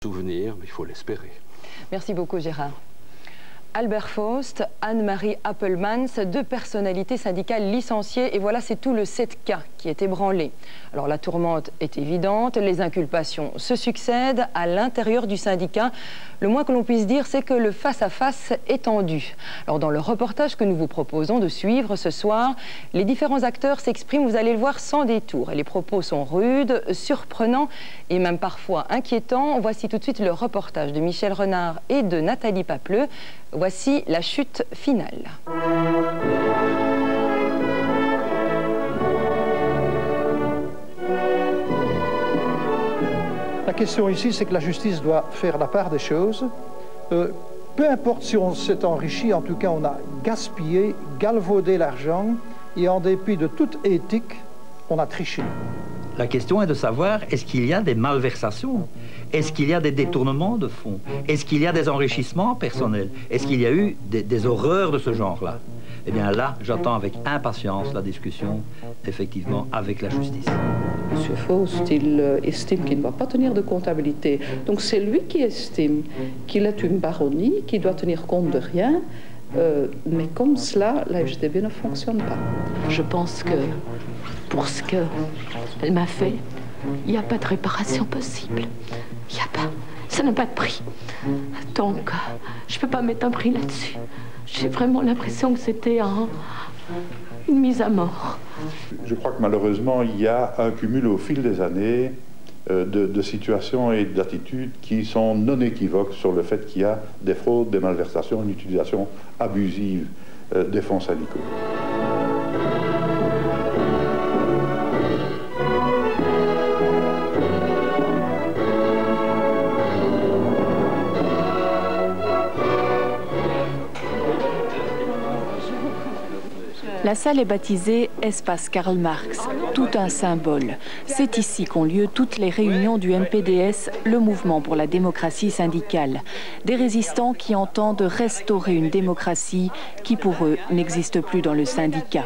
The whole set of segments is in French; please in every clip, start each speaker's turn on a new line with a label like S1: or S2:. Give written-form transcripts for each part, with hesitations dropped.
S1: souvenir, mais il faut l'espérer.
S2: Merci beaucoup Gérard. Albert Faust, Anne-Marie Appelmans, deux personnalités syndicales licenciées, et voilà, c'est tout le 7K qui est ébranlé. Alors la tourmente est évidente, les inculpations se succèdent à l'intérieur du syndicat. Le moins que l'on puisse dire, c'est que le face-à-face est tendu. Alors dans le reportage que nous vous proposons de suivre ce soir, les différents acteurs s'expriment, vous allez le voir, sans détour. Et les propos sont rudes, surprenants et même parfois inquiétants. Voici tout de suite le reportage de Michel Renard et de Nathalie Papleux. Voici la chute finale.
S3: La question ici, c'est que la justice doit faire la part des choses. Peu importe si on s'est enrichi, en tout cas on a gaspillé, galvaudé l'argent, et en dépit de toute éthique, on a triché.
S4: La question est de savoir, est-ce qu'il y a des malversations? Est-ce qu'il y a des détournements de fonds? Est-ce qu'il y a des enrichissements personnels? Est-ce qu'il y a eu des horreurs de ce genre-là? Eh bien là, j'attends avec impatience la discussion, effectivement, avec la justice.
S5: Monsieur Faust, il estime qu'il ne va pas tenir de comptabilité. Donc c'est lui qui estime qu'il est une baronnie, qui doit tenir compte de rien. Mais comme cela, la FGTB ne fonctionne pas.
S6: Je pense que pour ce qu'elle m'a fait, il n'y a pas de réparation possible. Il n'y a pas. Ça n'a pas de prix. Donc, je ne peux pas mettre un prix là-dessus. J'ai vraiment l'impression que c'était une mise à mort.
S7: Je crois que malheureusement, il y a un cumul au fil des années de situations et d'attitudes qui sont non équivoques sur le fait qu'il y a des fraudes, des malversations, une utilisation abusive des fonds syndicaux.
S8: La salle est baptisée Espace Karl Marx, tout un symbole. C'est ici qu'ont lieu toutes les réunions du MPDS, le mouvement pour la démocratie syndicale. Des résistants qui entendent restaurer une démocratie qui, pour eux, n'existe plus dans le syndicat.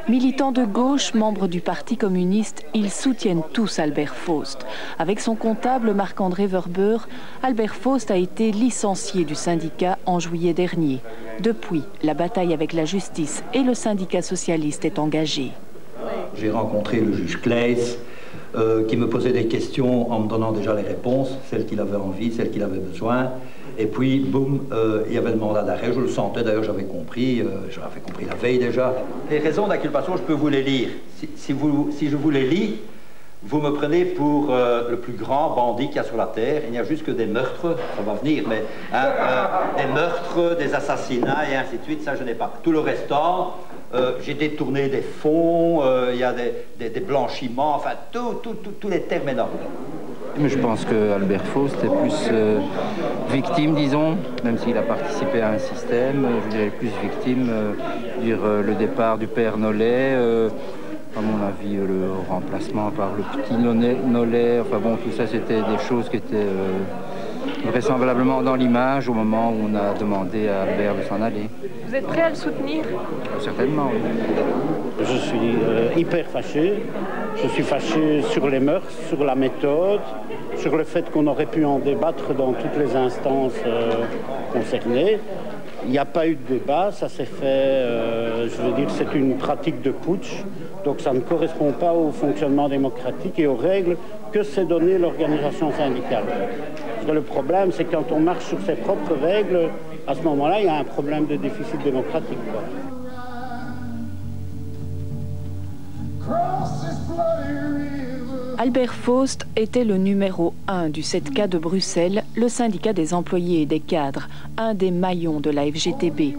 S8: Militants de gauche, membres du Parti communiste, ils soutiennent tous Albert Faust. Avec son comptable Marc-André Verber, Albert Faust a été licencié du syndicat en juillet dernier. Depuis, la bataille avec la justice et le syndicat socialiste est engagée.
S4: J'ai rencontré le juge Claes, qui me posait des questions en me donnant déjà les réponses, celles qu'il avait envie, celles qu'il avait besoin. Et puis, boum, il y avait le mandat d'arrêt, je le sentais, d'ailleurs j'avais compris la veille déjà. Les raisons d'inculpation, je peux vous les lire. Si je vous les lis, vous me prenez pour le plus grand bandit qu'il y a sur la terre. Il n'y a juste que des meurtres, ça va venir, mais des meurtres, des assassinats et ainsi de suite, ça je n'ai pas. Tout le restant, j'ai détourné des fonds, il y a des blanchiments, enfin tous les termes énormes.
S9: Mais je pense que Albert Faust est plus victime, disons, même s'il a participé à un système, je dirais plus victime, le départ du père Nollet, à mon avis le remplacement par le petit Nollet, enfin bon, tout ça c'était des choses qui étaient vraisemblablement dans l'image au moment où on a demandé à Albert de s'en aller.
S8: Vous êtes prêt à le soutenir?
S9: Certainement, oui.
S10: Je suis hyper fâché. Je suis fâché sur les mœurs, sur la méthode, sur le fait qu'on aurait pu en débattre dans toutes les instances concernées. Il n'y a pas eu de débat, ça s'est fait, je veux dire, c'est une pratique de putsch, donc ça ne correspond pas au fonctionnement démocratique et aux règles que s'est donné l'organisation syndicale. Parce que le problème, c'est quand on marche sur ses propres règles, à ce moment-là, il y a un problème de déficit démocratique, quoi.
S8: Albert Faust était le numéro 1 du 7K de Bruxelles, le syndicat des employés et des cadres, un des maillons de la FGTB.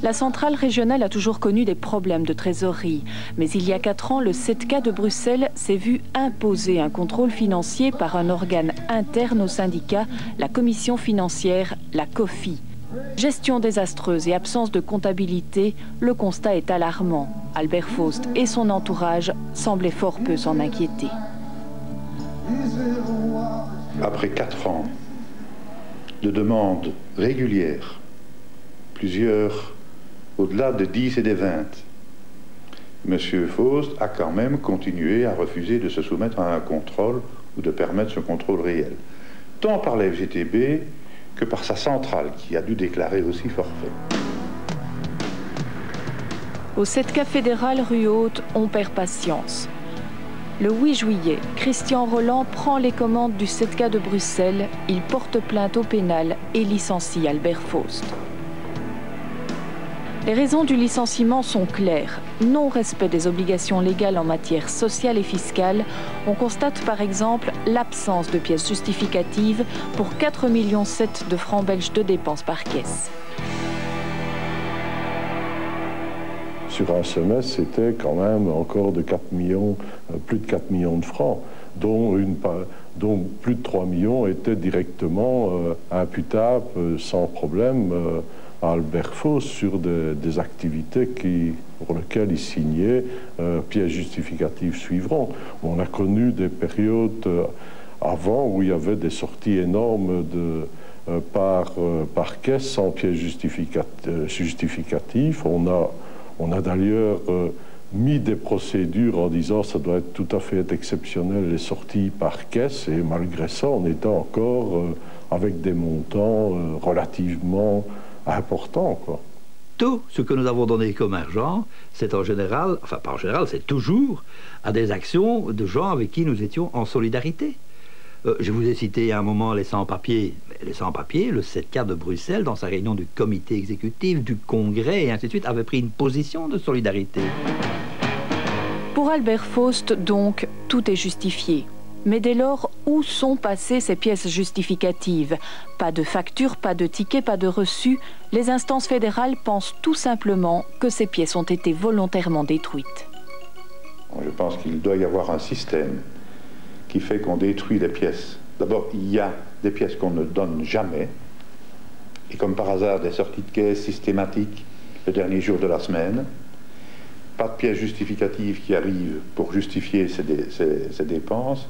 S8: La centrale régionale a toujours connu des problèmes de trésorerie, mais il y a 4 ans, le 7K de Bruxelles s'est vu imposer un contrôle financier par un organe interne au syndicat, la commission financière, la COFI. Gestion désastreuse et absence de comptabilité, le constat est alarmant. Albert Faust et son entourage semblaient fort peu s'en inquiéter.
S7: Après 4 ans de demandes régulières, plusieurs au-delà de 10 et des 20, M. Faust a quand même continué à refuser de se soumettre à un contrôle ou de permettre ce contrôle réel, tant par la FGTB que par sa centrale, qui a dû déclarer aussi forfait.
S8: Au 7K fédéral rue Haute, on perd patience. Le 8 juillet, Christian Roland prend les commandes du 7K de Bruxelles. Il porte plainte au pénal et licencie Albert Faust. Les raisons du licenciement sont claires. Non-respect des obligations légales en matière sociale et fiscale. On constate par exemple l'absence de pièces justificatives pour 4,7 millions de francs belges de dépenses par caisse.
S1: Sur un semestre, c'était quand même encore de 4 millions, plus de 4 millions de francs, dont plus de 3 millions étaient directement imputables sans problème à Albert Faust sur des activités pour lesquelles il signait pièces justificatives suivront. On a connu des périodes avant où il y avait des sorties énormes par caisse sans pièces justificatives. On a d'ailleurs mis des procédures en disant que ça doit être tout à fait exceptionnel les sorties par caisse, et malgré ça, on était encore avec des montants relativement importants, quoi.
S4: Tout ce que nous avons donné comme argent, c'est en général, enfin pas en général, c'est toujours à des actions de gens avec qui nous étions en solidarité. Je vous ai cité à un moment les sans-papiers. Les sans-papiers, le 7K de Bruxelles, dans sa réunion du comité exécutif, du congrès et ainsi de suite, avait pris une position de solidarité.
S8: Pour Albert Faust, donc, tout est justifié. Mais dès lors, où sont passées ces pièces justificatives? Pas de facture, pas de ticket, pas de reçu. Les instances fédérales pensent tout simplement que ces pièces ont été volontairement détruites.
S7: Je pense qu'il doit y avoir un système qui fait qu'on détruit les pièces. D'abord, il y a des pièces qu'on ne donne jamais, et comme par hasard, des sorties de caisse systématiques le dernier jour de la semaine, pas de pièces justificatives qui arrivent pour justifier ces dépenses,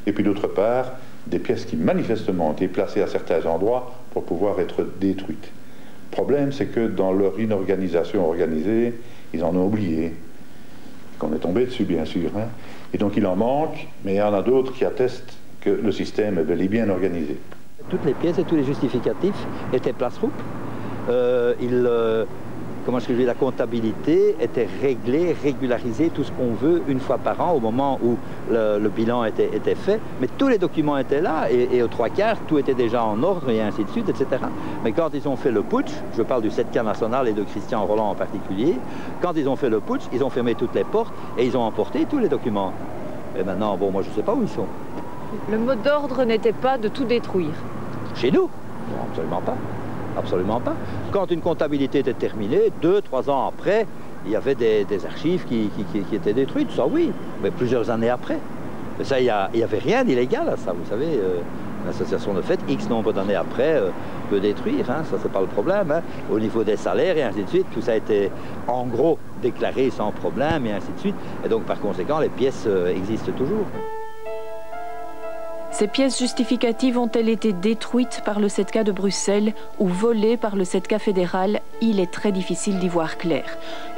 S7: et puis d'autre part, des pièces qui manifestement ont été placées à certains endroits pour pouvoir être détruites. Le problème, c'est que dans leur inorganisation organisée, ils en ont oublié, qu'on est tombé dessus, bien sûr, hein. Et donc il en manque, mais il y en a d'autres qui attestent que le système est bel et bien organisé.
S4: Toutes les pièces et tous les justificatifs étaient place-roupe. Comment est-ce que je dis, la comptabilité était réglée, régularisée, tout ce qu'on veut une fois par an au moment où le bilan était fait. Mais tous les documents étaient là et aux trois quarts, tout était déjà en ordre et ainsi de suite, etc. Mais quand ils ont fait le putsch, je parle du 7K national et de Christian Roland en particulier, quand ils ont fait le putsch, ils ont fermé toutes les portes et ils ont emporté tous les documents. Et maintenant, bon, moi je ne sais pas où ils sont.
S11: Le mot d'ordre n'était pas de tout détruire.
S4: Chez nous? Non, absolument pas. Absolument pas. Quand une comptabilité était terminée, 2-3 ans après, il y avait des archives qui étaient détruites, ça oui, mais plusieurs années après. Mais ça, il n'y avait rien d'illégal à ça, vous savez. L'association de fait, X nombre d'années après, peut détruire, hein, ça c'est pas le problème. Hein. Au niveau des salaires et ainsi de suite, tout ça a été en gros déclaré sans problème et ainsi de suite. Et donc par conséquent, les pièces existent toujours.
S8: Ces pièces justificatives ont-elles été détruites par le 7K de Bruxelles ou volées par le 7K fédéral? Il est très difficile d'y voir clair.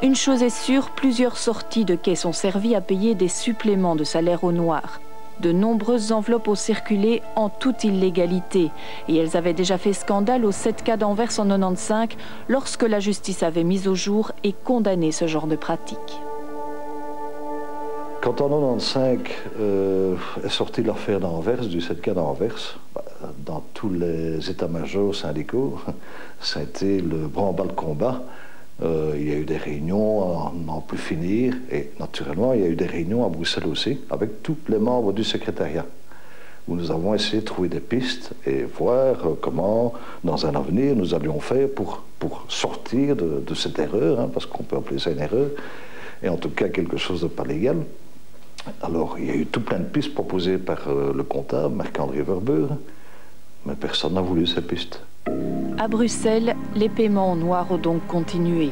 S8: Une chose est sûre, plusieurs sorties de caisse ont servi à payer des suppléments de salaire au noir. De nombreuses enveloppes ont circulé en toute illégalité et elles avaient déjà fait scandale au 7K d'Anvers en 95 lorsque la justice avait mis au jour et condamné ce genre de pratique.
S1: Quand en 95 est sortie l'affaire d'Anvers, du 7K d'Anvers, dans tous les états-majors syndicaux, ça a été le branle-bas-le-combat. Il y a eu des réunions à n'en plus finir, et naturellement, il y a eu des réunions à Bruxelles aussi, avec tous les membres du secrétariat, où nous avons essayé de trouver des pistes et voir comment, dans un avenir, nous allions faire pour sortir de cette erreur, hein, parce qu'on peut appeler ça une erreur, et en tout cas quelque chose de pas légal. Alors, il y a eu tout plein de pistes proposées par le comptable, Marc-André Verbeure, mais personne n'a voulu cette piste.
S8: À Bruxelles, les paiements en noir ont donc continué.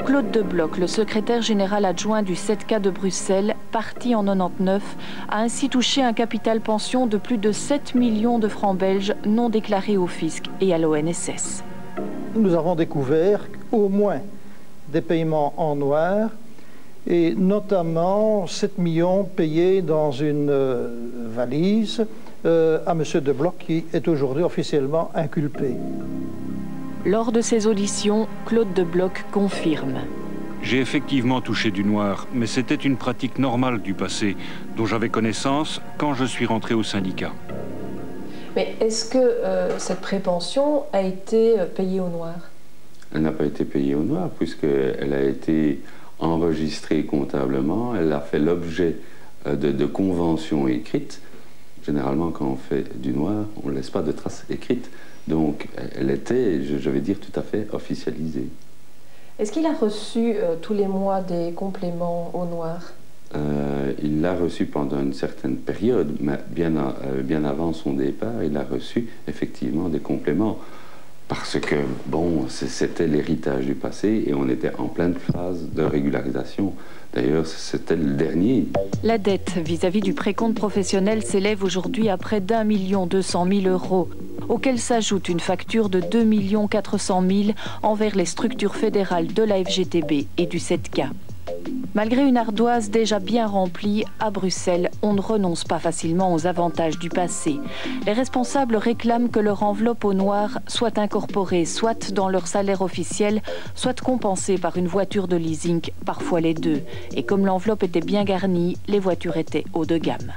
S8: Claude Debloc, le secrétaire général adjoint du 7K de Bruxelles, parti en 99, a ainsi touché un capital pension de plus de 7 millions de francs belges non déclarés au fisc et à l'ONSS.
S3: Nous avons découvert au moins des paiements en noir et notamment 7 millions payés dans une valise à M. De Bloch, qui est aujourd'hui officiellement inculpé.
S8: Lors de ces auditions, Claude De Bloch confirme.
S12: J'ai effectivement touché du noir, mais c'était une pratique normale du passé, dont j'avais connaissance quand je suis rentré au syndicat.
S13: Mais est-ce que cette prépension a été payée au noir?
S14: Elle n'a pas été payée au noir, puisqu'elle a été enregistrée comptablement, elle a fait l'objet de conventions écrites. Généralement, quand on fait du noir, on ne laisse pas de traces écrites. Donc, elle était, je vais dire, tout à fait officialisée.
S13: Est-ce qu'il a reçu tous les mois des compléments au noir?
S14: Il l'a reçu pendant une certaine période, mais bien avant son départ, il a reçu effectivement des compléments. Parce que, bon, c'était l'héritage du passé et on était en pleine phase de régularisation. D'ailleurs, c'était le dernier.
S8: La dette vis-à-vis du précompte professionnel s'élève aujourd'hui à près d'1 200 000 €, auquel s'ajoute une facture de 2 400 000 envers les structures fédérales de la FGTB et du 7K. Malgré une ardoise déjà bien remplie, à Bruxelles, on ne renonce pas facilement aux avantages du passé. Les responsables réclament que leur enveloppe au noir soit incorporée soit dans leur salaire officiel, soit compensée par une voiture de leasing, parfois les deux. Et comme l'enveloppe était bien garnie, les voitures étaient haut de gamme.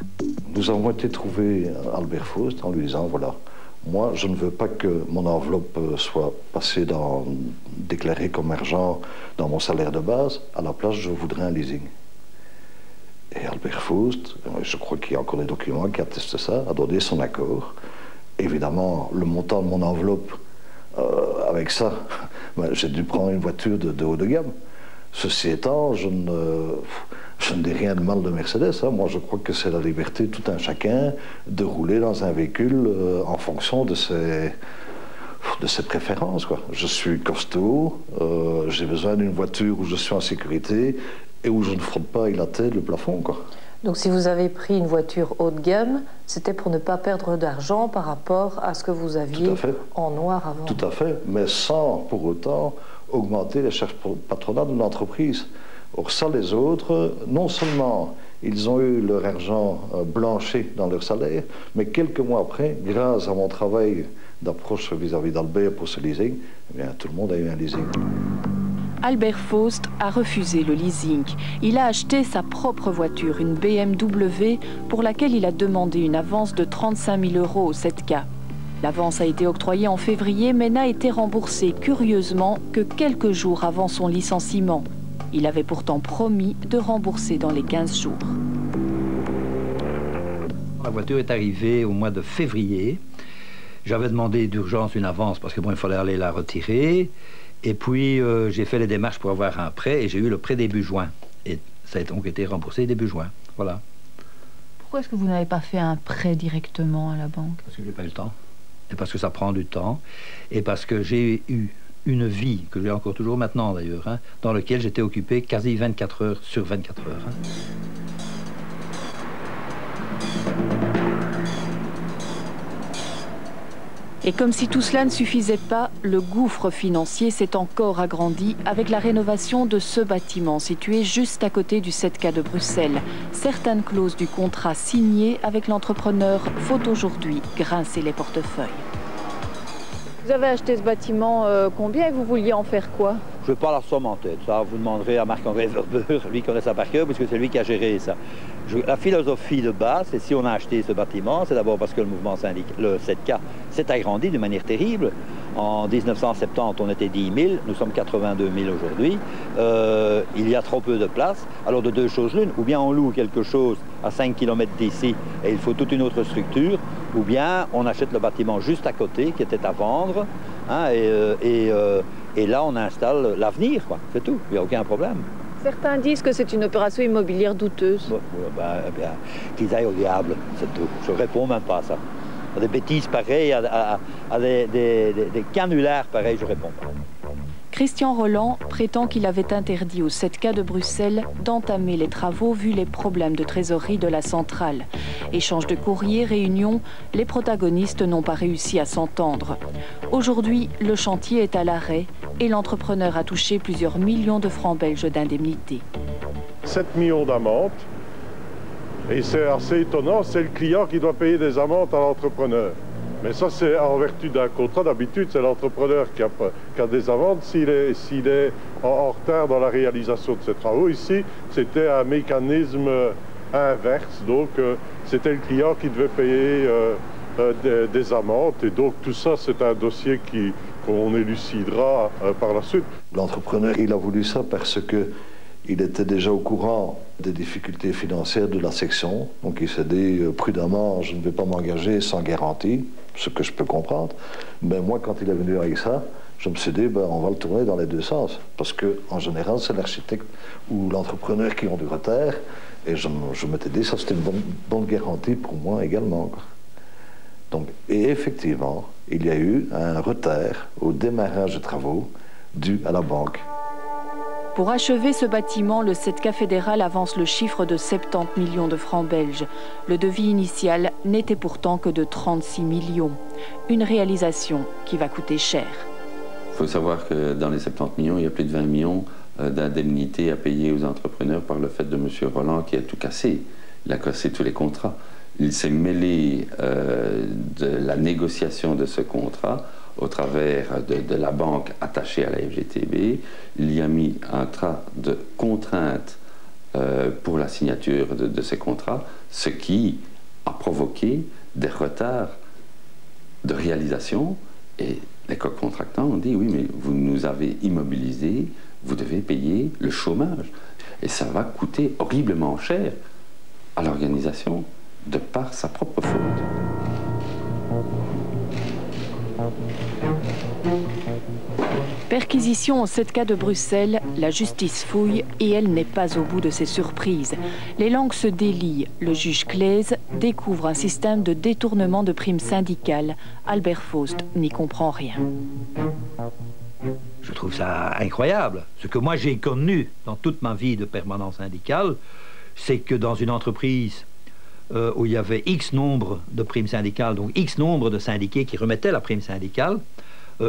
S1: Nous avons été trouver Albert Faust en lui disant, voilà, moi je ne veux pas que mon enveloppe soit passée déclarée comme argent dans mon salaire de base, à la place je voudrais un leasing. Et Albert Faust, je crois qu'il y a encore des documents qui attestent ça, a donné son accord. Évidemment, le montant de mon enveloppe, avec ça, j'ai dû prendre une voiture de haut de gamme. Ceci étant, je ne dis rien de mal de Mercedes. Hein. Moi, je crois que c'est la liberté de tout un chacun de rouler dans un véhicule en fonction de ses préférences, quoi. Je suis costaud, j'ai besoin d'une voiture où je suis en sécurité et où je ne frotte pas avec la tête le plafond, quoi.
S13: Donc si vous avez pris une voiture haut de gamme, c'était pour ne pas perdre d'argent par rapport à ce que vous aviez en noir avant.
S1: Tout à fait, mais sans pour autant augmenter les charges patronales de l'entreprise. Or ça, les autres, non seulement ils ont eu leur argent blanchi dans leur salaire, mais quelques mois après, grâce à mon travail d'approche vis-à-vis d'Albert pour ce leasing, eh bien, tout le monde a eu un leasing.
S8: Albert Faust a refusé le leasing. Il a acheté sa propre voiture, une BMW, pour laquelle il a demandé une avance de 35 000 € au 7K. L'avance a été octroyée en février, mais n'a été remboursée, curieusement, que quelques jours avant son licenciement. Il avait pourtant promis de rembourser dans les 15 jours.
S4: La voiture est arrivée au mois de février. J'avais demandé d'urgence une avance parce que bon, il fallait aller la retirer. Et puis, j'ai fait les démarches pour avoir un prêt et j'ai eu le prêt début juin. Et ça a donc été remboursé début juin. Voilà.
S11: Pourquoi est-ce que vous n'avez pas fait un prêt directement à la banque?
S4: Parce que j'ai pas eu le temps. Et parce que ça prend du temps. Et parce que j'ai eu une vie, que j'ai encore toujours maintenant d'ailleurs, hein, dans laquelle j'étais occupé quasi 24 heures sur 24 heures. Hein.
S8: Et comme si tout cela ne suffisait pas, le gouffre financier s'est encore agrandi avec la rénovation de ce bâtiment situé juste à côté du 7K de Bruxelles. Certaines clauses du contrat signé avec l'entrepreneur faut aujourd'hui grincer les portefeuilles.
S11: Vous avez acheté ce bâtiment combien et vous vouliez en faire quoi?
S4: Je n'ai pas la somme en tête. Ça, vous demanderez à Marc-André Verber, lui connaît ça par cœur, puisque c'est lui qui a géré ça. La philosophie de base, c'est si on a acheté ce bâtiment, c'est d'abord parce que le mouvement syndical, le 7K, s'est agrandi de manière terrible. En 1970, on était 10 000, nous sommes 82 000 aujourd'hui. Il y a trop peu de place. Alors de deux choses l'une, ou bien on loue quelque chose à 5 km d'ici et il faut toute une autre structure, ou bien on achète le bâtiment juste à côté qui était à vendre, hein, et là on installe l'avenir, quoi. C'est tout, il n'y a aucun problème.
S11: Certains disent que c'est une opération immobilière douteuse.
S4: Qu'ils aillent au diable, c'est tout. Je ne réponds même pas à ça. À des bêtises pareilles, à des canulars pareils, je ne réponds pas.
S8: Christian Roland prétend qu'il avait interdit au 7K de Bruxelles d'entamer les travaux vu les problèmes de trésorerie de la centrale. Échange de courriers, réunions, les protagonistes n'ont pas réussi à s'entendre. Aujourd'hui, le chantier est à l'arrêt et l'entrepreneur a touché plusieurs millions de francs belges d'indemnités.
S15: 7 millions d'amendes. Et c'est assez étonnant, c'est le client qui doit payer des amendes à l'entrepreneur. Mais ça, c'est en vertu d'un contrat. D'habitude, c'est l'entrepreneur qui a des amendes s'il est en retard dans la réalisation de ses travaux. Ici, c'était un mécanisme inverse. Donc, c'était le client qui devait payer des amendes. Et donc, tout ça, c'est un dossier qu'on élucidera par la suite.
S1: L'entrepreneur, il a voulu ça parce que il était déjà au courant des difficultés financières de la section. Donc, il s'est dit prudemment, je ne vais pas m'engager sans garantie, ce que je peux comprendre. Mais moi, quand il est venu avec ça, je me suis dit, ben, on va le tourner dans les deux sens. Parce qu'en général, c'est l'architecte ou l'entrepreneur qui ont du retard. Et je m'étais dit, ça c'était une bonne garantie pour moi également, quoi. Donc, et effectivement, il y a eu un retard au démarrage des travaux dû à la banque.
S8: Pour achever ce bâtiment, le SETCA fédéral avance le chiffre de 70 millions de francs belges. Le devis initial n'était pourtant que de 36 millions. Une réalisation qui va coûter cher.
S14: Il faut savoir que dans les 70 millions, il y a plus de 20 millions d'indemnités à payer aux entrepreneurs par le fait de M. Roland qui a tout cassé. Il a cassé tous les contrats. Il s'est mêlé de la négociation de ce contrat au travers de la banque attachée à la FGTB. Il y a mis un tas de contraintes pour la signature de ces contrats, ce qui a provoqué des retards de réalisation. Et les contractants ont dit, oui, mais vous nous avez immobilisés, vous devez payer le chômage. Et ça va coûter horriblement cher à l'organisation de par sa propre faute.
S8: Perquisition au SETCA de Bruxelles, la justice fouille et elle n'est pas au bout de ses surprises. Les langues se délient. Le juge Claes découvre un système de détournement de primes syndicales. Albert Faust n'y comprend rien.
S16: Je trouve ça incroyable. Ce que moi j'ai connu dans toute ma vie de permanent syndical, c'est que dans une entreprise où il y avait X nombre de primes syndicales, donc X nombre de syndiqués qui remettaient la prime syndicale,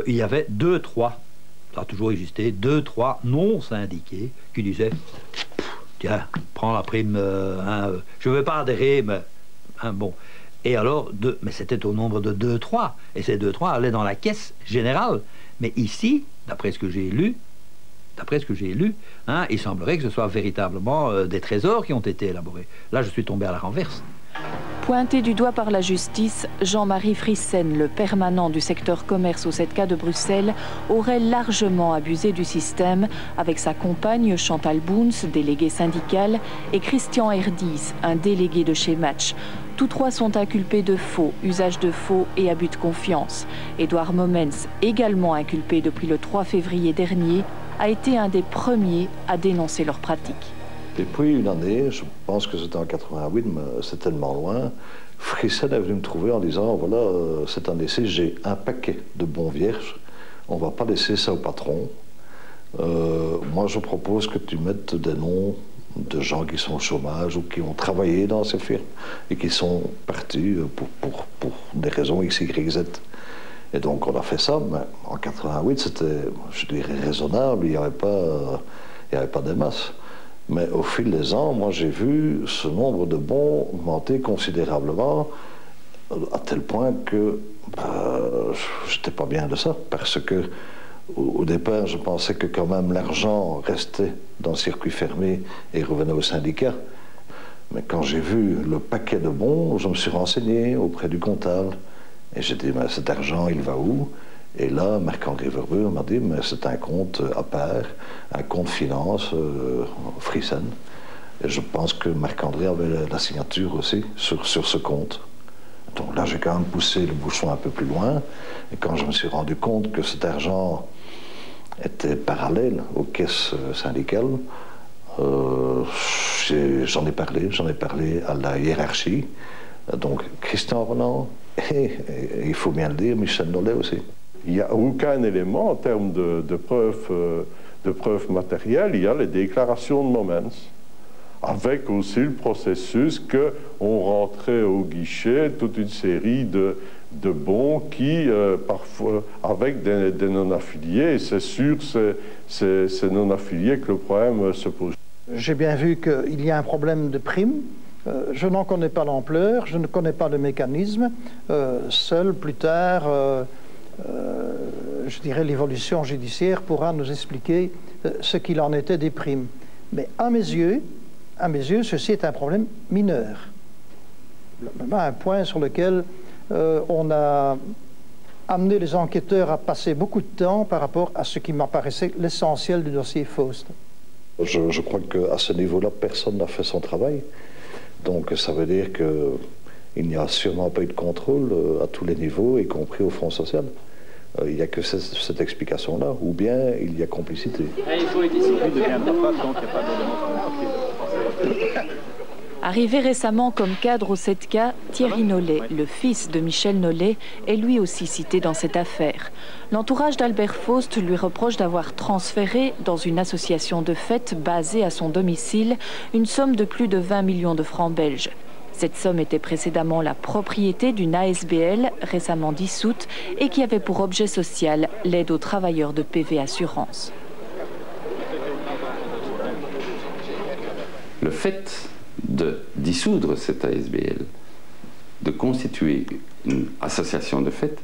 S16: il y avait 2-3, ça a toujours existé, 2-3 non-syndiqués qui disaient « Tiens, prends la prime, je ne veux pas adhérer, mais bon. » Et alors, mais c'était au nombre de 2-3, et ces 2-3 allaient dans la caisse générale. Mais ici, d'après ce que j'ai lu, il semblerait que ce soit véritablement des trésors qui ont été élaborés. Là, je suis tombé à la renverse.
S8: Pointé du doigt par la justice, Jean-Marie Frissen, le permanent du secteur commerce au SETCA de Bruxelles, aurait largement abusé du système avec sa compagne Chantal Boons, déléguée syndicale, et Christian Herdis, un délégué de chez Match. Tous trois sont inculpés de faux, usage de faux et abus de confiance. Édouard Momens, également inculpé depuis le 3 février dernier, a été un des premiers à dénoncer leurs pratiques.
S1: Et puis une année, je pense que c'était en 88, mais c'est tellement loin, Frissen est venu me trouver en disant, voilà, cette année-ci, j'ai un paquet de bons vierges, on ne va pas laisser ça au patron. Moi, je propose que tu mettes des noms de gens qui sont au chômage ou qui ont travaillé dans ces firmes et qui sont partis pour des raisons X, Y, Z. Et donc on a fait ça, mais en 88 c'était, je dirais, raisonnable, il n'y avait pas des masses. Mais au fil des ans, moi j'ai vu ce nombre de bons augmenter considérablement, à tel point que je n'étais pas bien de ça, parce que au départ je pensais que quand même l'argent restait dans le circuit fermé et revenait au syndicat. Mais quand j'ai vu le paquet de bons, je me suis renseigné auprès du comptable. Et j'ai dit, mais cet argent, il va où? Et là, Marc-André Verbrugge m'a dit, mais c'est un compte à part, un compte finance, Frissen. Et je pense que Marc-André avait la signature aussi sur ce compte. Donc là, j'ai quand même poussé le bouchon un peu plus loin. Et quand je me suis rendu compte que cet argent était parallèle aux caisses syndicales, j'en ai parlé à la hiérarchie. Donc Christian Roland, et il faut bien le dire, Michel Nollet aussi.
S15: Il n'y a aucun élément en termes de preuves matérielles. Il y a les déclarations de Momens, avec aussi le processus qu'on rentrait au guichet toute une série de bons qui, parfois, avec des non-affiliés, et c'est sur ces non-affiliés que le problème se pose.
S3: J'ai bien vu qu'il y a un problème de primes. Je n'en connais pas l'ampleur, je ne connais pas le mécanisme. Seul, plus tard, je dirais l'évolution judiciaire pourra nous expliquer ce qu'il en était des primes. Mais à mes yeux, ceci est un problème mineur. Un point sur lequel on a amené les enquêteurs à passer beaucoup de temps par rapport à ce qui m'apparaissait l'essentiel du dossier Faust.
S1: Je crois qu'à ce niveau-là, personne n'a fait son travail. Donc ça veut dire qu'il n'y a sûrement pas eu de contrôle à tous les niveaux, y compris au Front social. Il n'y a que cette explication-là, ou bien il y a complicité.
S8: Arrivé récemment comme cadre au 7K, Thierry Nollet, le fils de Michel Nollet, est lui aussi cité dans cette affaire. L'entourage d'Albert Faust lui reproche d'avoir transféré, dans une association de fêtes basée à son domicile, une somme de plus de 20 millions de francs belges. Cette somme était précédemment la propriété d'une ASBL récemment dissoute et qui avait pour objet social l'aide aux travailleurs de PV Assurance.
S14: Le fait de dissoudre cette ASBL, de constituer une association de fait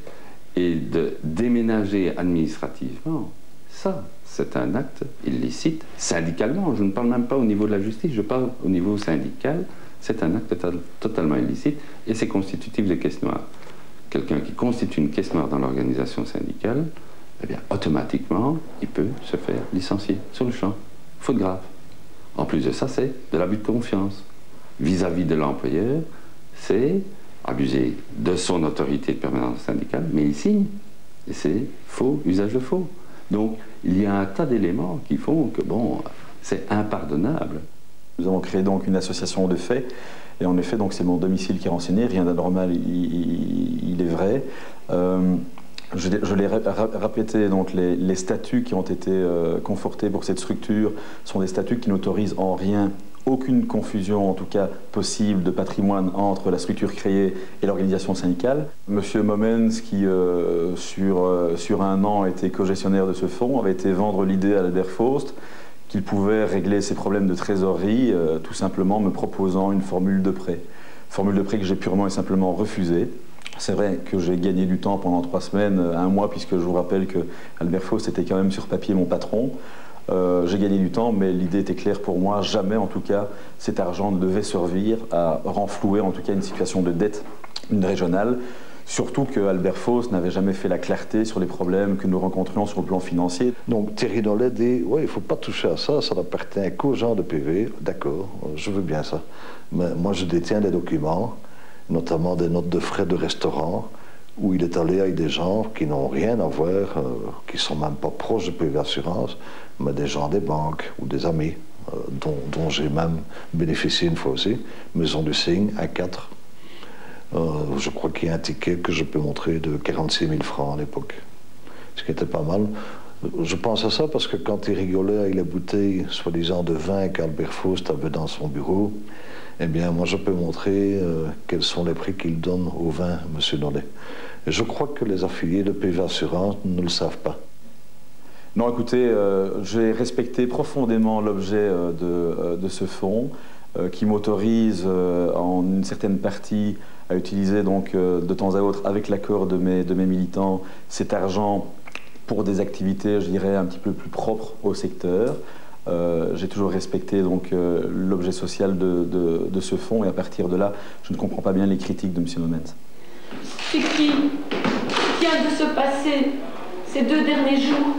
S14: et de déménager administrativement, ça, c'est un acte illicite syndicalement. Je ne parle même pas au niveau de la justice, je parle au niveau syndical. C'est un acte totalement illicite et c'est constitutif de caisse noire. Quelqu'un qui constitue une caisse noire dans l'organisation syndicale, eh bien, automatiquement, il peut se faire licencier sur le champ, faute grave. En plus de ça, c'est de l'abus de confiance. Vis-à-vis de l'employeur, c'est abuser de son autorité de permanence syndicale, mais il signe. Et c'est faux, usage de faux. Donc, il y a un tas d'éléments qui font que, bon, c'est impardonnable.
S17: Nous avons créé donc une association de fait, et en effet, donc c'est mon domicile qui est renseigné, rien d'anormal, il est vrai. Je l'ai répété, donc les statuts qui ont été confortés pour cette structure sont des statuts qui n'autorisent en rien aucune confusion, en tout cas possible, de patrimoine entre la structure créée et l'organisation syndicale. Monsieur Momens, qui sur un an était co-gestionnaire de ce fonds, avait été vendre l'idée à Albert Faust qu'il pouvait régler ses problèmes de trésorerie tout simplement me proposant une formule de prêt. Formule de prêt que j'ai purement et simplement refusée. C'est vrai que j'ai gagné du temps pendant 3 semaines, 1 mois, puisque je vous rappelle que Albert Faust était quand même sur papier mon patron. J'ai gagné du temps, mais l'idée était claire pour moi. Jamais, en tout cas, cet argent ne devait servir à renflouer, en tout cas, une situation de dette régionale. Surtout que Albert Faust n'avait jamais fait la clarté sur les problèmes que nous rencontrions sur le plan financier.
S1: Donc Thierry Nollet dit, oui, il ne faut pas toucher à ça, ça n'appartient qu'aux gens de PV. D'accord, je veux bien ça. Mais moi, je détiens des documents, notamment des notes de frais de restaurant, où il est allé avec des gens qui n'ont rien à voir, qui ne sont même pas proches de PV Assurance, mais des gens des banques ou des amis, dont j'ai même bénéficié une fois aussi. Maison du Cygne, à 4. Je crois qu'il y a un ticket que je peux montrer de 46 000 francs à l'époque, ce qui était pas mal. Je pense à ça parce que quand il rigolait avec les bouteilles, soi-disant de vin qu'Albert Faust avait dans son bureau, eh bien, moi, je peux montrer quels sont les prix qu'il donne au vin, M. Nollet. Et je crois que les affiliés de PV Assurance ne le savent pas.
S17: Non, écoutez, j'ai respecté profondément l'objet de ce fonds qui m'autorise en une certaine partie à utiliser donc de temps à autre, avec l'accord de mes militants, cet argent pour des activités, je dirais, un petit peu plus propres au secteur. J'ai toujours respecté donc l'objet social de ce fonds et à partir de là, je ne comprends pas bien les critiques de M. Momens.
S6: Ce qui vient de se passer ces 2 derniers jours,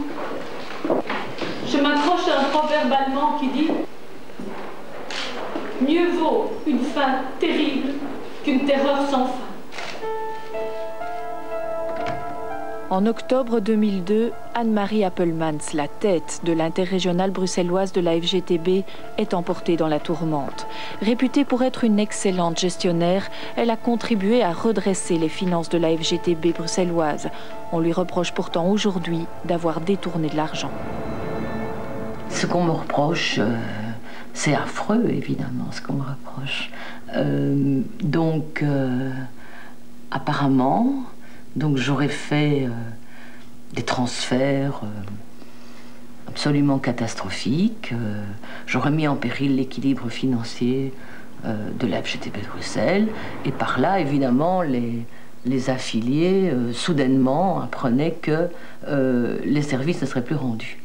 S6: je m'accroche à un proverbe allemand qui dit « Mieux vaut une fin terrible qu'une terreur sans fin ».
S8: En octobre 2002, Anne-Marie Appelmans, la tête de l'interrégionale bruxelloise de la FGTB, est emportée dans la tourmente. Réputée pour être une excellente gestionnaire, elle a contribué à redresser les finances de la FGTB bruxelloise. On lui reproche pourtant aujourd'hui d'avoir détourné de l'argent.
S18: Ce qu'on me reproche, c'est affreux évidemment ce qu'on me reproche. Apparemment, donc j'aurais fait des transferts absolument catastrophique. J'aurais mis en péril l'équilibre financier de la FGTB de Bruxelles. Et par là, évidemment, les affiliés, soudainement, apprenaient que les services ne seraient plus rendus.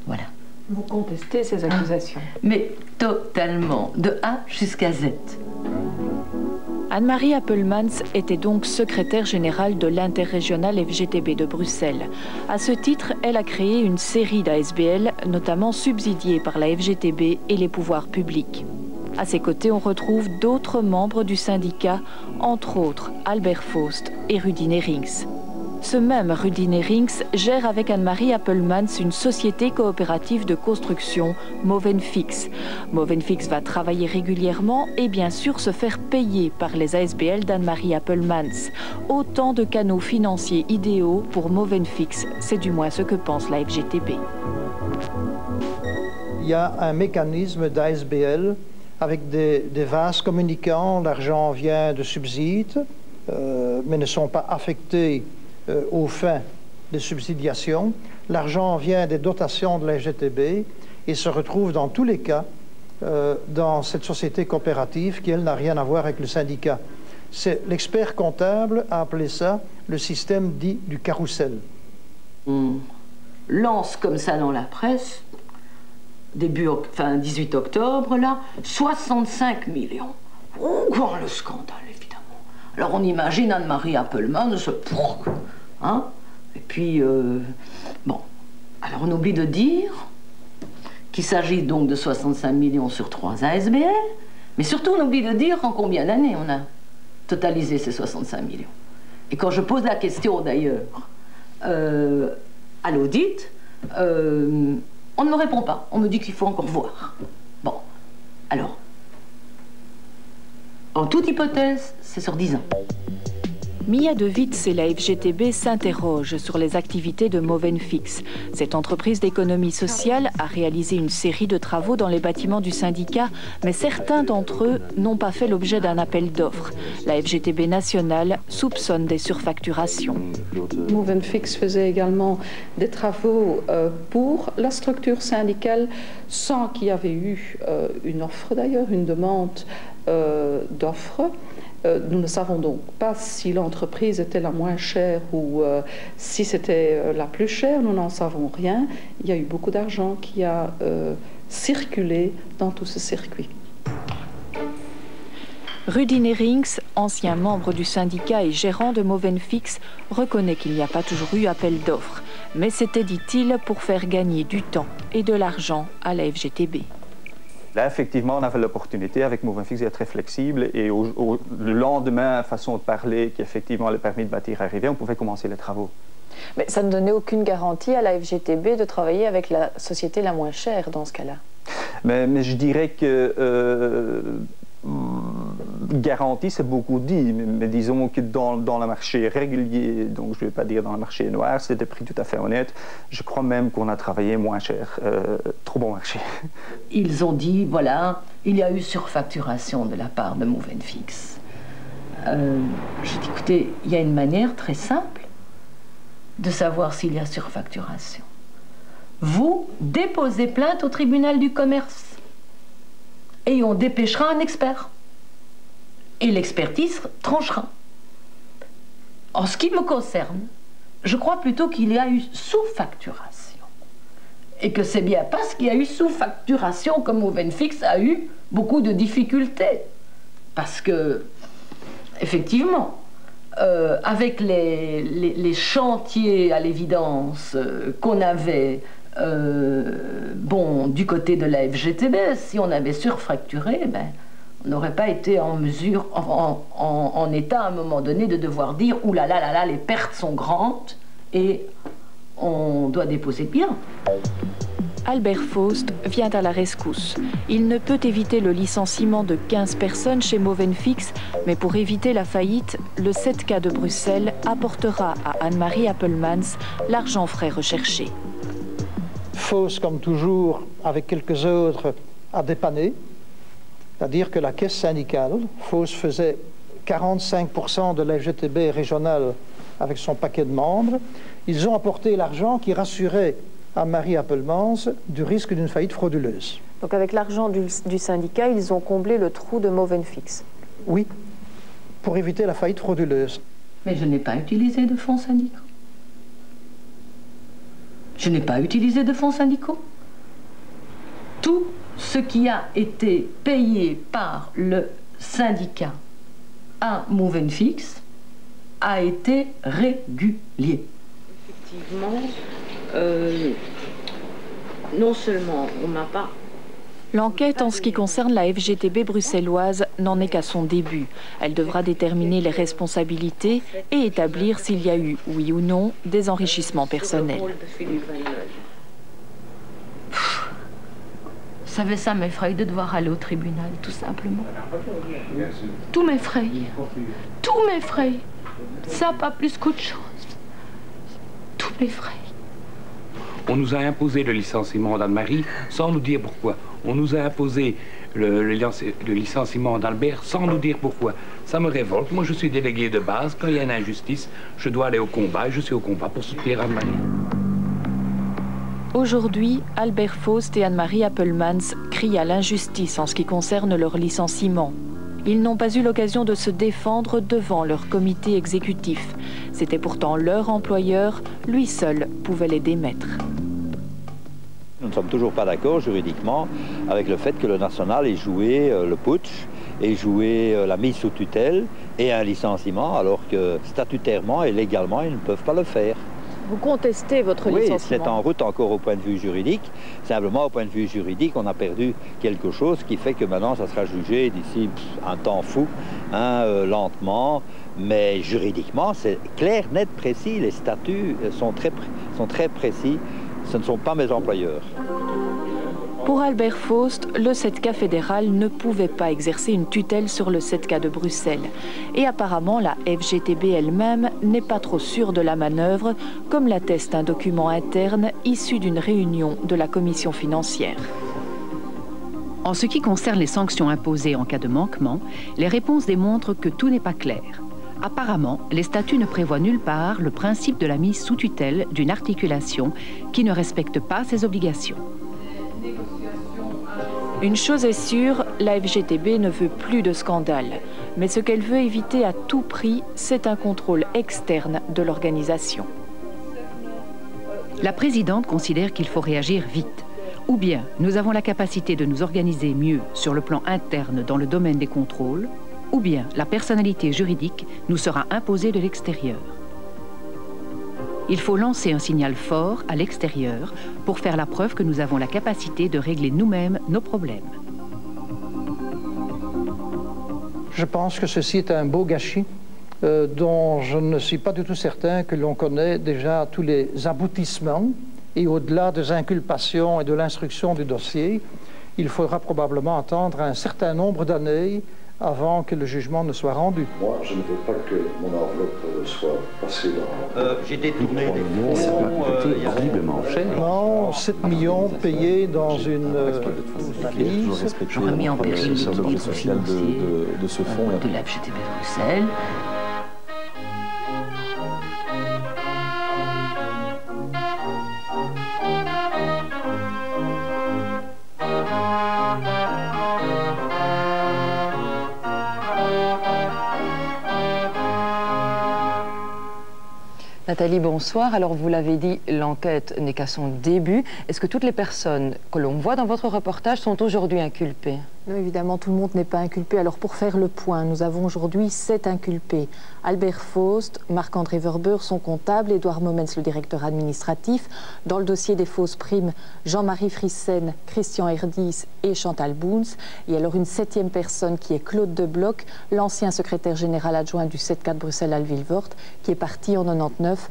S18: Voilà.
S11: Vous contestez ces accusations?
S18: Mais totalement, de A jusqu'à Z.
S8: Anne-Marie Appelmans était donc secrétaire générale de l'interrégional FGTB de Bruxelles. À ce titre, elle a créé une série d'ASBL, notamment subsidiées par la FGTB et les pouvoirs publics. À ses côtés, on retrouve d'autres membres du syndicat, entre autres Albert Faust et Rudy Nerings. Ce même Rudy Nerings gère avec Anne-Marie Appelmans une société coopérative de construction, Movenfix. Movenfix va travailler régulièrement et bien sûr se faire payer par les ASBL d'Anne-Marie Appelmans. Autant de canaux financiers idéaux pour Movenfix, c'est du moins ce que pense la FGTB.
S3: Il y a un mécanisme d'ASBL avec des vases communicants. L'argent vient de subsides, mais ne sont pas affectés aux fins de subsidiation. L'argent vient des dotations de la FGTB et se retrouve dans tous les cas dans cette société coopérative qui, elle, n'a rien à voir avec le syndicat. L'expert comptable a appelé ça le système dit du carrousel.
S18: On lance comme ça dans la presse, fin 18 octobre, là, 65 millions. Oh, le scandale, évidemment. Alors on imagine Anne-Marie Appelmans, hein? Et puis, bon, alors on oublie de dire qu'il s'agit donc de 65 millions sur 3 ASBL, mais surtout on oublie de dire en combien d'années on a totalisé ces 65 millions. Et quand je pose la question d'ailleurs à l'audit, on ne me répond pas, on me dit qu'il faut encore voir. Bon, alors, en toute hypothèse, c'est sur 10 ans.
S8: Mia De Witz et la FGTB s'interrogent sur les activités de Movenfix. Cette entreprise d'économie sociale a réalisé une série de travaux dans les bâtiments du syndicat, mais certains d'entre eux n'ont pas fait l'objet d'un appel d'offres. La FGTB nationale soupçonne des surfacturations.
S5: Movenfix faisait également des travaux pour la structure syndicale sans qu'il y avait eu une offre d'ailleurs, une demande d'offre. Nous ne savons donc pas si l'entreprise était la moins chère ou si c'était la plus chère, nous n'en savons rien. Il y a eu beaucoup d'argent qui a circulé dans tout ce circuit.
S8: Rudy Nerings, ancien membre du syndicat et gérant de Movenfix, reconnaît qu'il n'y a pas toujours eu appel d'offres. Mais c'était, dit-il, pour faire gagner du temps et de l'argent à la FGTB.
S19: Là, effectivement, on avait l'opportunité avec Movenfix d'être très flexible et le lendemain, façon de parler, qu'effectivement le permis de bâtir arrivait, on pouvait commencer les travaux.
S11: Mais ça ne donnait aucune garantie à la FGTB de travailler avec la société la moins chère dans ce cas-là.
S19: Mais je dirais que garantie, c'est beaucoup dit, mais disons que dans le marché régulier, donc je ne vais pas dire dans le marché noir, c'était des prix tout à fait honnêtes. Je crois même qu'on a travaillé moins cher, trop bon marché.
S18: Ils ont dit, voilà, il y a eu surfacturation de la part de Movenfix. J'ai dit, écoutez, il y a une manière très simple de savoir s'il y a surfacturation. Vous déposez plainte au tribunal du commerce et on dépêchera un expert. Et l'expertise tranchera. En ce qui me concerne, je crois plutôt qu'il y a eu sous-facturation. Et que c'est bien parce qu'il y a eu sous-facturation que Movenfix a eu beaucoup de difficultés. Parce que, effectivement, avec les chantiers, à l'évidence, qu'on avait du côté de la FGTB, si on avait surfacturé, on n'aurait pas été en mesure, en état à un moment donné de devoir dire « Ouh là là là là, les pertes sont grandes et on doit déposer le bilan ».
S8: Albert Faust vient à la rescousse. Il ne peut éviter le licenciement de 15 personnes chez Movenfix, mais pour éviter la faillite, le 7K de Bruxelles apportera à Anne-Marie Appelmans l'argent frais recherché.
S3: Faust, comme toujours, avec quelques autres, a dépanné. C'est-à-dire que la caisse syndicale, Faust faisait 45% de la FGTB régionale avec son paquet de membres. Ils ont apporté l'argent qui rassurait Anne-Marie Appelmans du risque d'une faillite frauduleuse.
S11: Donc avec l'argent du syndicat, ils ont comblé le trou de Movenfix.
S3: Oui, pour éviter la faillite frauduleuse.
S18: Mais je n'ai pas utilisé de fonds syndicaux. Je n'ai pas utilisé de fonds syndicaux. Tout ce qui a été payé par le syndicat à Movenfix a été régulier.
S6: Effectivement, non seulement on m'a pas...
S8: L'enquête en ce qui concerne la FGTB bruxelloise n'en est qu'à son début. Elle devra déterminer les responsabilités et établir s'il y a eu, oui ou non, des enrichissements personnels.
S18: Vous savez, ça m'effraie de devoir aller au tribunal, tout simplement. Tout m'effraie. Tout m'effraie. Ça, pas plus qu'autre chose. Tout m'effraie.
S20: On nous a imposé le licenciement d'Anne-Marie sans nous dire pourquoi. On nous a imposé le licenciement d'Albert sans nous dire pourquoi. Ça me révolte. Moi, je suis délégué de base. Quand il y a une injustice, je dois aller au combat et je suis au combat pour soutenir Anne-Marie.
S8: Aujourd'hui, Albert Faust et Anne-Marie Appelmans crient à l'injustice en ce qui concerne leur licenciement. Ils n'ont pas eu l'occasion de se défendre devant leur comité exécutif. C'était pourtant leur employeur, lui seul pouvait les démettre.
S21: Nous ne sommes toujours pas d'accord juridiquement avec le fait que le national ait joué le putsch, ait joué la mise sous tutelle et un licenciement, alors que statutairement et légalement, ils ne peuvent pas le faire.
S11: Vous contestez votre licenciement?
S21: Oui, c'est en route encore au point de vue juridique. Simplement, au point de vue juridique, on a perdu quelque chose qui fait que maintenant, ça sera jugé d'ici un temps fou, lentement. Mais juridiquement, c'est clair, net, précis. Les statuts sont très précis. Ce ne sont pas mes employeurs.
S8: Pour Albert Faust, le 7K fédéral ne pouvait pas exercer une tutelle sur le 7K de Bruxelles. Et apparemment, la FGTB elle-même n'est pas trop sûre de la manœuvre, comme l'atteste un document interne issu d'une réunion de la commission financière.
S22: En ce qui concerne les sanctions imposées en cas de manquement, les réponses démontrent que tout n'est pas clair. Apparemment, les statuts ne prévoient nulle part le principe de la mise sous tutelle d'une articulation qui ne respecte pas ses obligations.
S8: Une chose est sûre, la FGTB ne veut plus de scandale. Mais ce qu'elle veut éviter à tout prix, c'est un contrôle externe de l'organisation.
S22: La présidente considère qu'il faut réagir vite. Ou bien nous avons la capacité de nous organiser mieux sur le plan interne dans le domaine des contrôles, ou bien la personnalité juridique nous sera imposée de l'extérieur. Il faut lancer un signal fort à l'extérieur pour faire la preuve que nous avons la capacité de régler nous-mêmes nos problèmes.
S3: Je pense que ceci est un beau gâchis dont je ne suis pas du tout certain que l'on connaît déjà tous les aboutissements. Et au-delà des inculpations et de l'instruction du dossier, il faudra probablement attendre un certain nombre d'années avant que le jugement ne soit rendu.
S1: Moi, je ne veux pas que mon enveloppe soit passée dans...
S21: J'ai détourné des fonds,
S14: horriblement cher.
S3: Non, 7 millions payés dans une valise.
S18: J'aurais mis en péril l'équilibre financier
S17: de ce fonds
S18: de la FGTB Bruxelles.
S2: Nathalie, bonsoir. Alors, vous l'avez dit, l'enquête n'est qu'à son début. Est-ce que toutes les personnes que l'on voit dans votre reportage sont aujourd'hui inculpées?
S11: Non, évidemment, tout le monde n'est pas inculpé. Alors, pour faire le point, nous avons aujourd'hui 7 inculpés. Albert Faust, Marc-André Verber, son comptable, Édouard Momens, le directeur administratif. Dans le dossier des fausses primes, Jean-Marie Frissen, Christian Herdis et Chantal Boons. Et alors, une 7e personne qui est Claude Debloc, l'ancien secrétaire général adjoint du 7K de Bruxelles à Vilvoorde, qui est parti en 99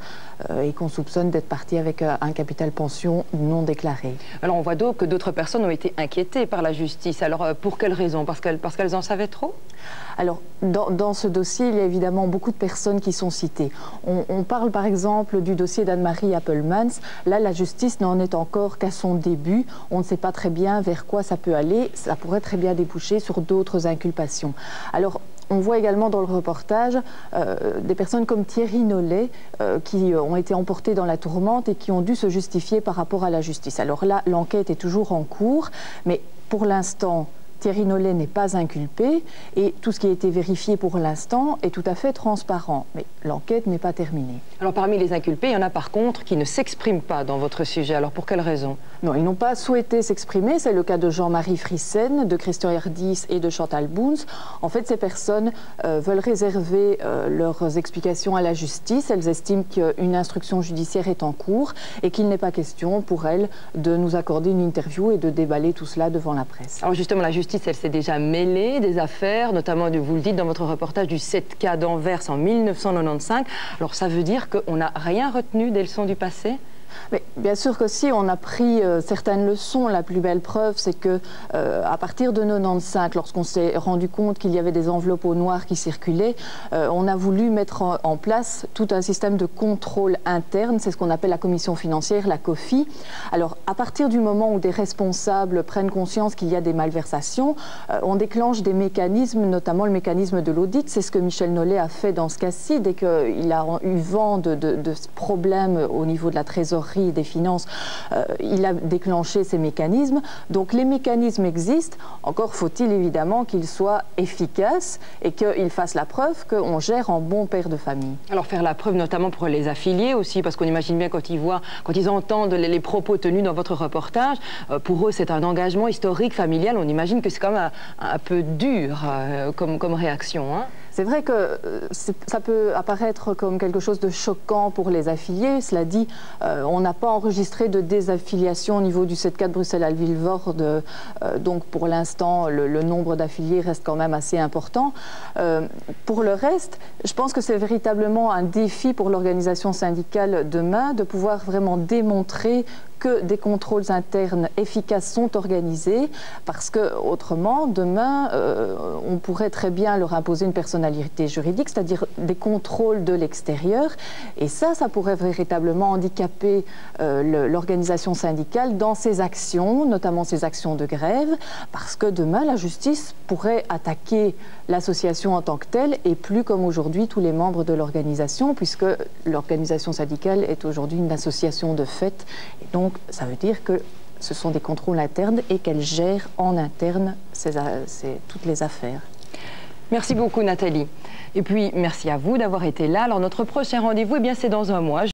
S11: et qu'on soupçonne d'être parti avec un capital pension non déclaré.
S2: Alors, on voit donc que d'autres personnes ont été inquiétées par la justice. Alors, pour quelles raisons? Parce qu'elles en savaient trop?
S11: Alors, dans ce dossier, il y a évidemment beaucoup de personnes qui sont citées. On parle par exemple du dossier d'Anne-Marie Appelmans. Là, la justice n'en est encore qu'à son début. On ne sait pas très bien vers quoi ça peut aller. Ça pourrait très bien déboucher sur d'autres inculpations. Alors, on voit également dans le reportage des personnes comme Thierry Nollet qui ont été emportées dans la tourmente et qui ont dû se justifier par rapport à la justice. Alors là, l'enquête est toujours en cours, mais pour l'instant, Thierry Nollet n'est pas inculpé et tout ce qui a été vérifié pour l'instant est tout à fait transparent. Mais l'enquête n'est pas terminée.
S2: Alors parmi les inculpés, il y en a par contre qui ne s'expriment pas dans votre sujet. Alors pour quelle raison?
S11: Non, ils n'ont pas souhaité s'exprimer. C'est le cas de Jean-Marie Frissen, de Christian Herdis et de Chantal Boons. En fait, ces personnes veulent réserver leurs explications à la justice. Elles estiment qu'une instruction judiciaire est en cours et qu'il n'est pas question pour elles de nous accorder une interview et de déballer tout cela devant la presse.
S2: Alors justement, la justice, elle s'est déjà mêlée des affaires, notamment, vous le dites dans votre reportage, du 7K d'Anvers en 1995. Alors ça veut dire qu'on n'a rien retenu des leçons du passé?
S11: Mais bien sûr que si, on a pris certaines leçons. La plus belle preuve, c'est que à partir de 95, lorsqu'on s'est rendu compte qu'il y avait des enveloppes au noir qui circulaient, on a voulu mettre en place tout un système de contrôle interne. C'est ce qu'on appelle la commission financière, la COFI. Alors, à partir du moment où des responsables prennent conscience qu'il y a des malversations, on déclenche des mécanismes, notamment le mécanisme de l'audit. C'est ce que Michel Nollet a fait dans ce cas-ci. Dès qu'il a eu vent de problèmes au niveau de la trésorerie et des finances, il a déclenché ces mécanismes. Donc les mécanismes existent, encore faut-il évidemment qu'ils soient efficaces et qu'ils fassent la preuve qu'on gère en bon père de famille.
S2: Alors faire la preuve notamment pour les affiliés aussi, parce qu'on imagine bien quand ils entendent les propos tenus dans votre reportage, pour eux c'est un engagement historique, familial, on imagine que c'est quand même un peu dur comme réaction, hein.
S11: C'est vrai que ça peut apparaître comme quelque chose de choquant pour les affiliés. Cela dit, on n'a pas enregistré de désaffiliation au niveau du 7K de Bruxelles-Alvilvoorde. Donc pour l'instant, le nombre d'affiliés reste quand même assez important. Pour le reste, je pense que c'est véritablement un défi pour l'organisation syndicale demain de pouvoir vraiment démontrer que des contrôles internes efficaces sont organisés, parce que autrement, demain, on pourrait très bien leur imposer une personnalité juridique, c'est-à-dire des contrôles de l'extérieur, et ça pourrait véritablement handicaper l'organisation syndicale dans ses actions, notamment ses actions de grève, parce que demain, la justice pourrait attaquer l'association en tant que telle, et plus comme aujourd'hui tous les membres de l'organisation, puisque l'organisation syndicale est aujourd'hui une association de fait, et donc ça veut dire que ce sont des contrôles internes et qu'elle gère en interne toutes les affaires.
S2: Merci beaucoup Nathalie. Et puis merci à vous d'avoir été là. Alors notre prochain rendez-vous, c'est dans un mois.